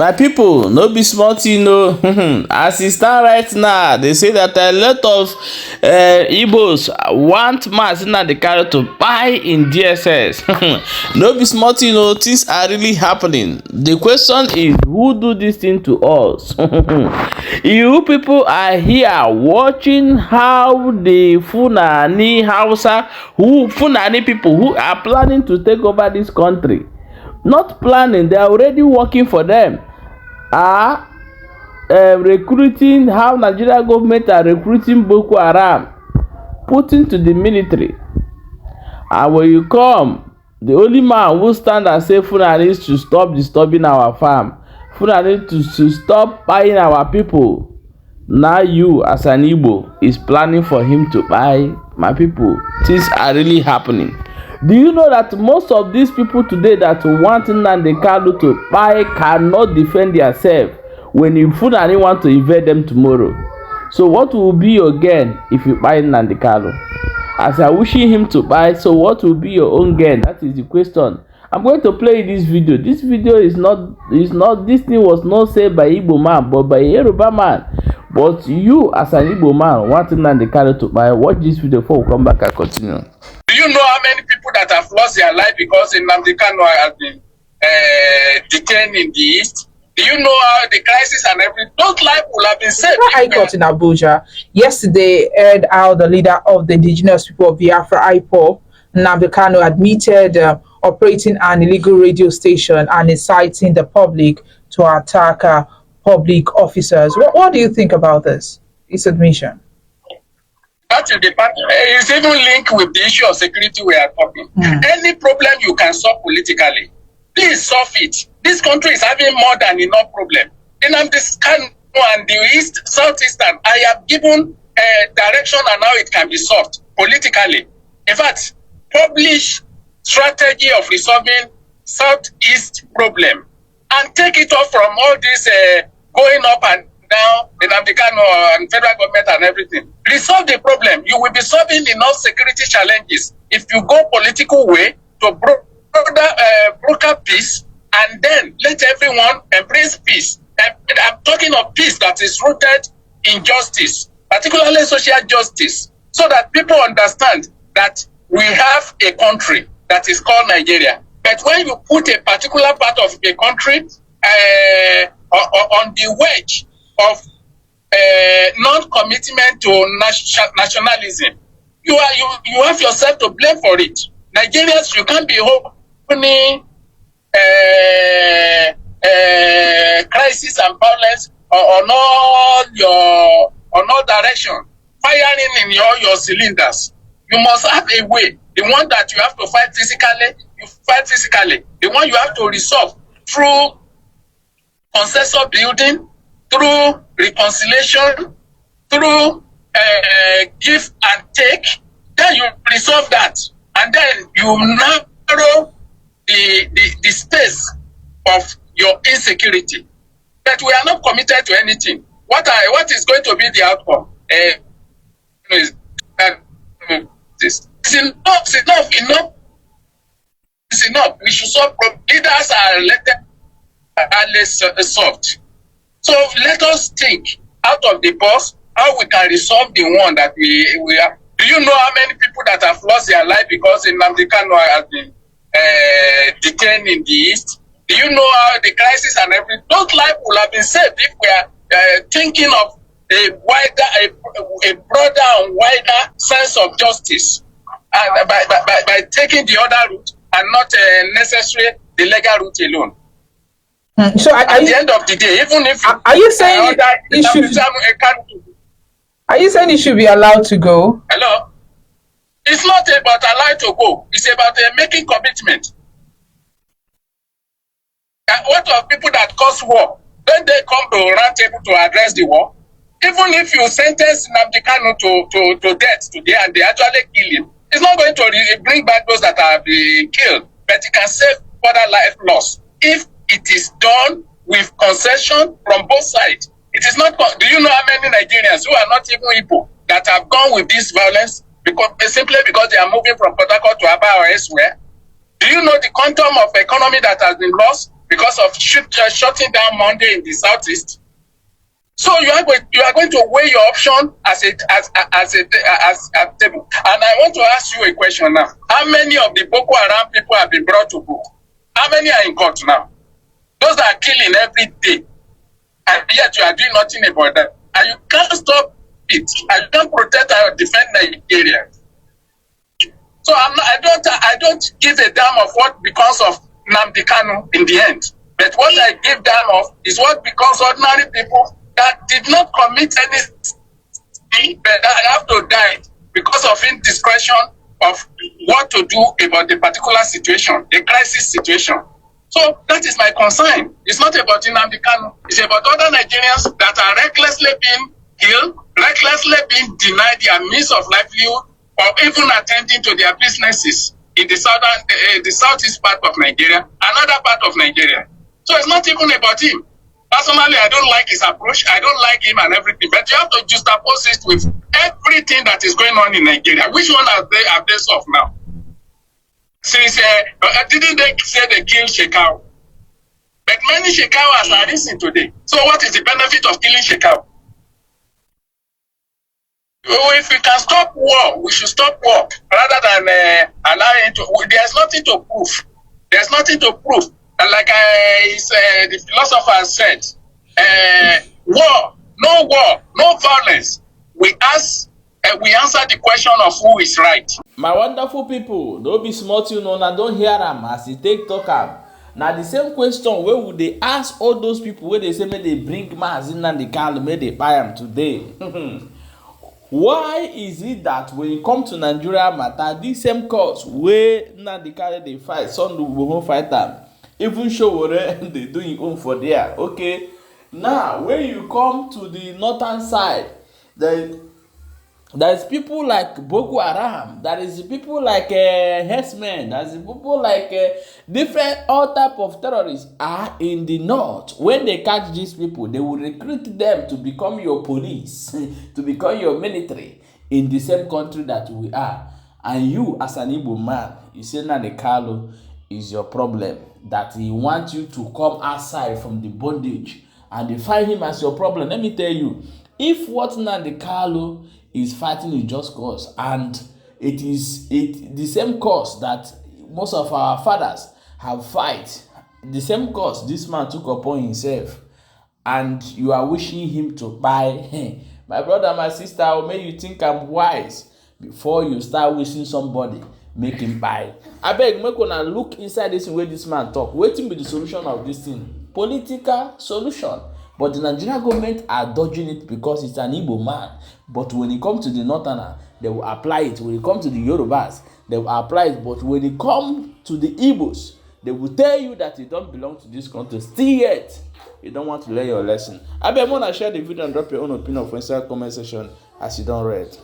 My people, no be small thing, no. As e stand right now, they say that a lot of Igbos want Mazi Nnamdi Kanu to buy in DSS. No be small thing, no. Things are really happening. The question is, who do this thing to us? You people are here watching how the Fulani people who are planning to take over this country. Not planning, they are already working for them. Are recruiting, how Nigeria government are recruiting Boko Haram, putting to the military. And when you come, the only man who stand and say Fulani to stop disturbing our farm, Fulani to stop buying our people. Now you as an Igbo is planning for him to buy my people. Things are really happening. Do you know that most of these people today that want Nnamdi Kanu to buy cannot defend themselves when you Fulani want to invade them tomorrow? So what will be your gain if you buy Nnamdi Kanu? As I wishing him to buy, so what will be your own gain? That is the question. I'm going to play this video. This video is not this thing was not said by Igbo man, but by Yoruba man. But you as an Igbo man wanting Nnamdi Kanu to buy, watch this video before we come back and continue. Do you know how many people that have lost their life because Nnamdi Kanu has been detained in the East? Do you know how the crisis and everything? Those lives will have been saved. High Court in Abuja yesterday heard how the leader of the indigenous people of Biafra, IPOB, Nnamdi Kanu, admitted operating an illegal radio station and inciting the public to attack public officers. What do you think about this? His admission. That is the part. It's even linked with the issue of security we are talking. Any problem you can solve politically, please solve it. This country is having more than enough problem. Nnamdi Kanu and the East, Southeastern, I have given a direction on how it can be solved politically. In fact, publish strategy of resolving Southeast problem and take it off from all this going up and down, Nnamdi Kanu and federal government and everything. Resolve the problem. You will be solving enough security challenges if you go political way to broker peace and then let everyone embrace peace. I'm talking of peace that is rooted in justice, particularly social justice, so that people understand that we have a country that is called Nigeria. But when you put a particular part of a country on the wedge of non-commitment to nationalism, you have yourself to blame for it. Nigerians, you can't be opening crisis and violence on all direction, firing in your cylinders. You must have a way. The one that you have to fight physically, you fight physically. The one you have to resolve through consensus building, through reconciliation, through give and take, then you resolve that. And then you narrow the space of your insecurity. But we are not committed to anything. What is going to be the outcome? It's enough. We should solve problems. Leaders are elected and less solved. So let us think out of the box how we can resolve the one that we are. Do you know how many people that have lost their life because Nnamdi Kanu has been detained in the East? Do you know how the crisis and everything? Those lives will have been saved if we are thinking of a broader and wider sense of justice by taking the other route and not necessarily the legal route alone. So at the end of the day, even if are you saying it should be allowed to go? Hello? It's not about allowed to go. It's about making commitment. What of people that cause war? When they come to a round table to address the war, even if you sentence Nnamdi Kanu to death today and they actually kill him, it's not going to bring back those that have been killed, but it can save further life loss if it is done with concession from both sides. It is not. Do you know how many Nigerians who are not even Igbo that have gone with this violence simply because they are moving from Port Harcourt to Aba or elsewhere? Do you know the quantum of economy that has been lost because of shutting down Monday in the southeast. So you are going to weigh your option as a table. And I want to ask you a question now. How many of the Boko Haram people have been brought to book? How many are in court now? Those that are killing every day, and yet you are doing nothing about that. And you can't stop it. And you can't protect or defend Nigeria. So I don't give a damn of what becomes of Nnamdi Kanu in the end. But what I give damn of is what becomes ordinary people that did not commit any sin, but that have to die because of indiscretion of what to do about the particular situation, a crisis situation. So that is my concern. It's not about Nnamdi Kanu. It's about other Nigerians that are recklessly being killed, recklessly being denied their means of livelihood, or even attending to their businesses in the southeast part of Nigeria, another part of Nigeria. So it's not even about him. Personally, I don't like his approach. I don't like him and everything. But you have to juxtapose it with everything that is going on in Nigeria. Which one have they solved now? Since didn't they say they killed Shekau? But many Shekauers are listening today. So what is the benefit of killing Shekau? If we can stop war, we should stop war rather than allowing to. There's nothing to prove. There's nothing to prove. And like the philosopher said, war, no violence. We answer the question of who is right. My wonderful people, don't be smart, you know, now don't hear them as they take talk am. Now the same question, where would they ask all those people where they say may they bring Mazi Nnamdi Kanu, may they buy them today? Why is it that when you come to Nigeria matter, this same cause where Nnamdi Kanu they fight, some will fight them, even show what they doing own for there. Okay, now when you come to the northern side, there's people like Boko Haram, there is people like herdsmen, there's people like different all type of terrorists are in the north. When they catch these people, they will recruit them to become your police, to become your military in the same country that we are. And you, as an Igbo man, you say Nnamdi Kanu is your problem, that he wants you to come outside from the bondage, and they find him as your problem. Let me tell you, if what Nnamdi Kanu is fighting is just cause, and it is the same cause that most of our fathers have fight, the same cause this man took upon himself, and you are wishing him to buy, my brother, my sister, may you think I'm wise before you start wishing somebody make him buy. Abeg, make una look inside this way this man talk. Wetin be the solution of this thing? Political solution. But the Nigerian government are dodging it because it's an Igbo man. But when it comes to the Northerner, they will apply it. When it comes to the Yorubas, they will apply it. But when it comes to the Igbos, they will tell you that you don't belong to this country. Still yet, you don't want to learn your lesson. I bet want to share the video and drop your own opinion for inside comment section as you don't read.